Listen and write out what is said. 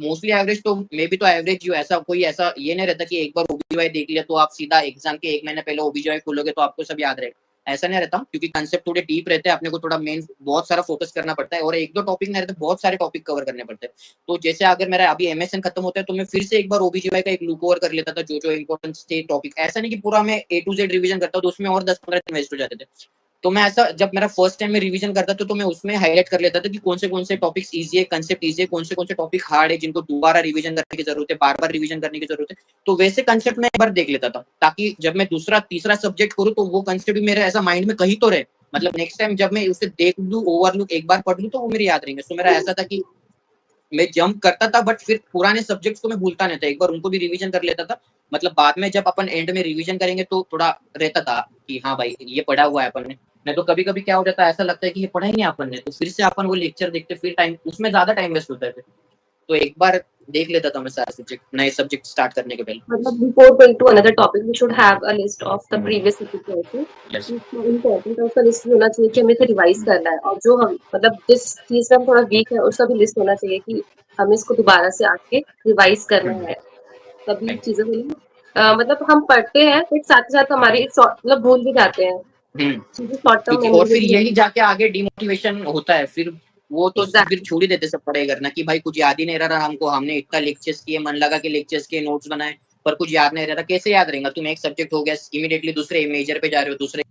Mostly average तो मे भी तो एवरेज ही, ऐसा कोई ऐसा ये नहीं रहता कि एक बार ओबीजीवाई देख लिया तो आप सीधा एग्जाम के 1 महीने पहले ओबीजीवाई खोलोगे तो आपको सब याद रहेगा, ऐसा नहीं रहता, क्योंकि कंसेप्ट थोड़े डीप रहते हैं, अपने को थोड़ा मेन बहुत सारा फोकस करना पड़ता है, और एक दो टॉपिक नहीं रहते, बहुत सारे टॉपिक कवर करने पड़ते हैं। तो जैसे अगर मेरा अभी एमएसएन खत्म होता है तो मैं फिर से एक बार ओबीजीवाई का एक लुक ओवर कर लेता था, जो जो इंपॉर्टेंट थे टॉपिक, ऐसा नहीं कि पूरा मैं ए टू जेड रिवीजन करता, तो उसमें और 10-15 दिन वेस्ट हो जाते थे। तो मैं ऐसा जब मेरा फर्स्ट टाइम में रिवीजन करता था तो मैं उसमें हाईलाइट कर लेता था कि कौन से टॉपिक्स इजी है, कंसेप्ट इजी है, कौन से टॉपिक हार्ड है, जिनको दोबारा रिवीजन करने की जरूरत है, बार बार रिवीजन करने की जरूरत है। तो वैसे कंसेप्ट मैं एक बार देख लेता था, ताकि जब मैं दूसरा तीसरा सब्जेक्ट करूँ तो वो कंसेप्ट भी मेरे ऐसा माइंड में कहीं तो रहे, मतलब नेक्स्ट टाइम जब मैं उसे देख लूं, ओवरलुक एक बार पढ़ लूं तो वो मेरे याद रहेंगे। तो मेरा ऐसा था कि मैं जंप करता था, बट फिर पुराने सब्जेक्ट्स को मैं भूलता नहीं था, एक बार उनको भी रिवीजन कर लेता था, मतलब बाद में जब अपन एंड में रिवीजन करेंगे तो थोड़ा रहता था कि हाँ भाई ये पढ़ा हुआ है अपन ने। नहीं तो कभी कभी क्या हो जाता है, ऐसा लगता है कि ये पढ़ा ही नहीं अपन ने, तो फिर से अपन वो लेक्चर देखते, फिर टाइम उसमें ज्यादा टाइम वेस्ट होता है। तो एक बार देख लेता था मैं सारे सब्जेक्ट, नए सब्जेक्ट स्टार्ट करने के पहले। मतलब before going to another topic, we should have a list of the previous topic also. Yes. इसका इम्पोर्टेंट है, उसका लिस्ट भी होना चाहिए कि हमें इसे रिवाइज करना है, और जो हम मतलब जिस चीज में हम थोड़ा वीक है उसका भी लिस्ट होना चाहिए कि हमें इसको दोबारा से आके रिवाइज करना है, तभी चीजें होंगी। मतलब हम पढ़ते हैं बट साथ ही साथ हमारी मतलब भूल भी जाते हैं चीजें, शॉर्ट टर्म क्योंकि और मेमोरी में फिर भी यही रहती जाके आगे डिमोटिवेशन होता है, फिर वो है। तो फिर एग्जैक्टली। छोड़ ही देते सब पढ़ाई करना कि भाई कुछ याद ही नहीं रहा हमको, हमने इतना लेक्चर्स किए, मन लगा के लेक्चर्स किए, नोट्स बनाए, पर कुछ याद नहीं रहा, कैसे याद रहेगा? तुम एक सब्जेक्ट हो गया, इमीडिएटली दूसरे मेजर पे जा रहे हो, दूसरे